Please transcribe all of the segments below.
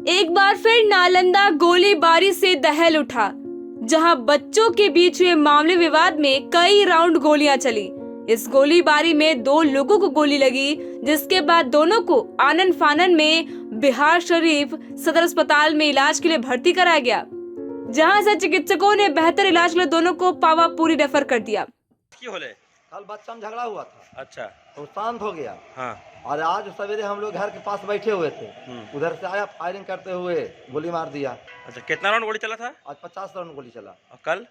एक बार फिर नालंदा गोलीबारी से दहल उठा, जहां बच्चों के बीच हुए मामले विवाद में कई राउंड गोलियां चली। इस गोलीबारी में 2 लोगों को गोली लगी, जिसके बाद दोनों को आनन फानन में बिहार शरीफ सदर अस्पताल में इलाज के लिए भर्ती कराया गया, जहां से चिकित्सकों ने बेहतर इलाज के लिए दोनों को पावापुरी रेफर कर दिया। कल बच्चा में झगड़ा हुआ था। अच्छा। तो शांत हो गया। हाँ। और आज सवेरे हम लोग घर के पास बैठे हुए थे, उधर से आया, फायरिंग करते हुए गोली मार दिया। अच्छा, कितना राउंड गोली चला था? आज 50 राउंड गोली चला। और कल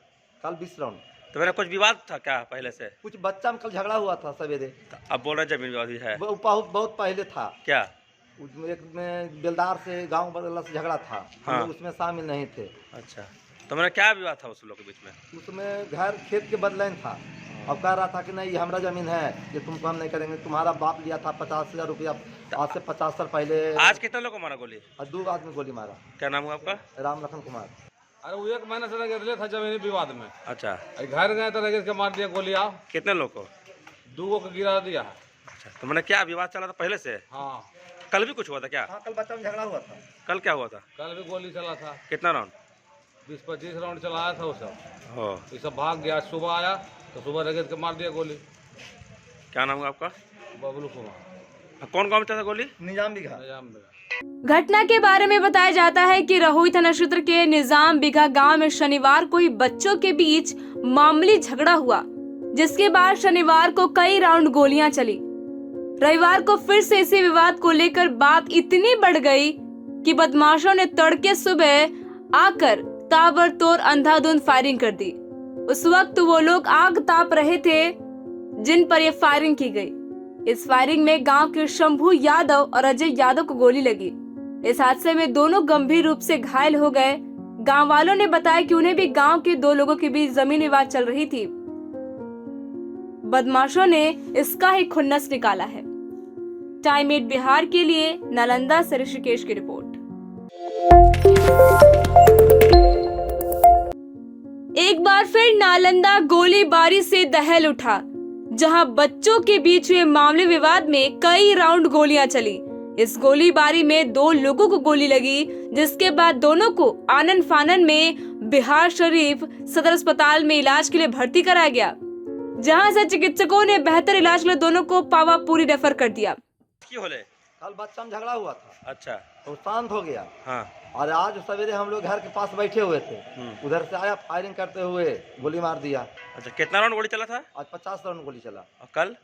20 राउंड। तो मेरा कुछ विवाद था क्या पहले से? कुछ बच्चा में कल झगड़ा हुआ था सवेरे। अब बोल रहे जमीन विवाद भी है? बहुत पहले था। क्या? एक में बेलदार से गांव बदला से झगड़ा था। हाँ। हम लोग उसमें शामिल नहीं थे। अच्छा, तो मेरा क्या विवाद था उस लोग के बीच में? उसमें घर खेत के बदलाइन था। अब कह रहा था कि नहीं, ये हमारा जमीन है, ये तुमको हम नहीं करेंगे। तुम्हारा बाप लिया था 50,000 रुपया आज से 50 साल पहले। आज कितने लोग को मारा गोली? और 2 आदमी गोली मारा। क्या नाम हुआ आपका? राम लखन कुमार। अरे वो 1 महीने से लगे था जमीनी विवाद में। अच्छा। घर गए तो लगे के मार दिया गोली। आओ कितने लोग को? 2 को गिरा दिया है। अच्छा, तो मैंने क्या विवाद चला था पहले से? हाँ। कल भी कुछ हुआ था क्या? हाँ, कल बच्चा में झगड़ा हुआ था। कल क्या हुआ था? कल भी गोली चला था। कितना राउंड? 20-25 राउंड चलाया था वो सब। हो। ये सब भाग गया। सुबह आया तो सुबह लगे के मार दिया गोली। क्या नाम हुआ आपका? बबलू कुमार। कौन गाँव में चला था गोली? निजाम बिघा। निजाम में। घटना के बारे में बताया जाता है कि रहोई थाना क्षेत्र के निजाम बिघा गांव में शनिवार को ही बच्चों के बीच मामूली झगड़ा हुआ, जिसके बाद शनिवार को कई राउंड गोलियां चली। रविवार को फिर से इसी विवाद को लेकर बात इतनी बढ़ गई कि बदमाशों ने तड़के सुबह आकर ताबड़तोड़ अंधाधुंध फायरिंग कर दी। उस वक्त वो लोग आग ताप रहे थे जिन पर यह फायरिंग की गई। इस फायरिंग में गांव के शंभू यादव और अजय यादव को गोली लगी। इस हादसे में दोनों गंभीर रूप से घायल हो गए। गांव वालों ने बताया कि उन्हें भी गांव के 2 लोगों के बीच जमीन विवाद चल रही थी। बदमाशों ने इसका ही खुन्नस निकाला है। टाइम 8 बिहार के लिए नालंदा से ऋषिकेश की रिपोर्ट। एक बार फिर नालंदा गोलीबारी से दहल उठा, जहां बच्चों के बीच हुए मामले विवाद में कई राउंड गोलियां चली। इस गोलीबारी में 2 लोगों को गोली लगी, जिसके बाद दोनों को आनन फानन में बिहार शरीफ सदर अस्पताल में इलाज के लिए भर्ती कराया गया, जहां से चिकित्सकों ने बेहतर इलाज के लिए दोनों को पावापुरी रेफर कर दिया। कल बच्चा में झगड़ा हुआ था। अच्छा। तो शांत हो गया। हाँ। और आज सवेरे हम लोग घर के पास बैठे हुए थे, उधर से आया, फायरिंग करते हुए गोली मार दिया। अच्छा, कितना राउंड गोली चला था? आज 50 राउंड गोली चला। और कल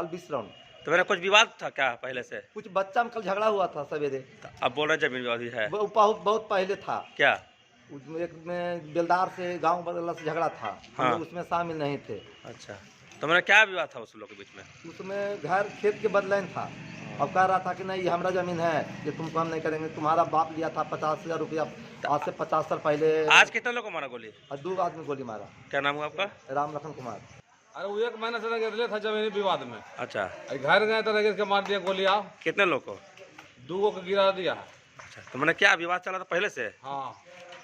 20 राउंड। तो मेरा कुछ विवाद था क्या पहले से? कुछ बच्चा में कल झगड़ा हुआ था सवेरे। अब बोल रहे जमीन विवाद भी है? बहुत पहले था। क्या? एक में बेलदार से गांव बदला से झगड़ा था। हम हाँ। लोग उसमें शामिल नहीं थे। अच्छा, तो मेरा क्या विवाद था उस लोग के बीच में? उसमें घर खेत के बदलाइन था। अब कह रहा था कि नहीं, ये हमारा जमीन है, ये तुमको हम नहीं करेंगे। तुम्हारा बाप लिया था 50,000 रुपया आज से 50 साल पहले। आज कितने लोग को मारा गोली? और 2 आदमी गोली मारा। क्या नाम हुआ आपका? राम लखन कुमार। अरे वो 1 महीने से लगे था जमीनी विवाद में। अच्छा। घर गए तो लगे के मार दिया गोली। आओ कितने लोग को? 2 को गिरा दिया है। अच्छा, तो मैंने क्या विवाद चला था पहले से? हाँ।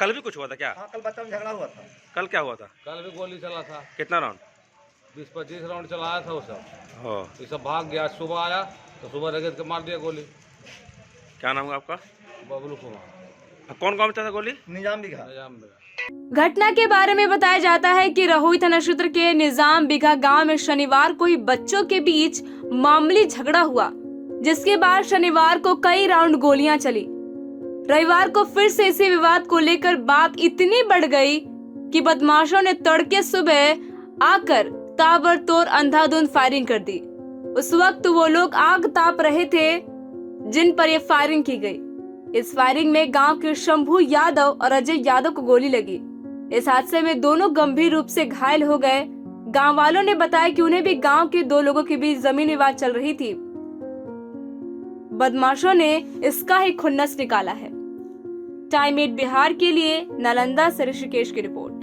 कल भी कुछ हुआ था क्या? हाँ, कल बच्चा में झगड़ा हुआ था। कल क्या हुआ था? कल भी गोली चला था। कितना राउंड? 20-25 राउंड चलाया था वो सब। हो। ये सब भाग गया। सुबह आया तो सुबह लगे के मार दिया गोली। क्या नाम हुआ आपका? बबलू कुमार। कौन गाँव में चला था गोली? निजाम बिघा। निजाम में। घटना के बारे में बताया जाता है कि रहोई थाना क्षेत्र के निजाम बिघा गांव में शनिवार को ही बच्चों के बीच मामूली झगड़ा हुआ, जिसके बाद शनिवार को कई राउंड गोलियां चली। रविवार को फिर से इसी विवाद को लेकर बात इतनी बढ़ गई कि बदमाशों ने तड़के सुबह आकर ताबड़तोड़ अंधाधुंध फायरिंग कर दी। उस वक्त वो लोग आग ताप रहे थे जिन पर यह फायरिंग की गई। इस फायरिंग में गांव के शंभू यादव और अजय यादव को गोली लगी। इस हादसे में दोनों गंभीर रूप से घायल हो गए। गांव वालों ने बताया कि उन्हें भी गांव के 2 लोगों के बीच जमीन विवाद चल रही थी। बदमाशों ने इसका ही खुन्नस निकाला है। टाइम 8 बिहार के लिए नालंदा से ऋषिकेश की रिपोर्ट।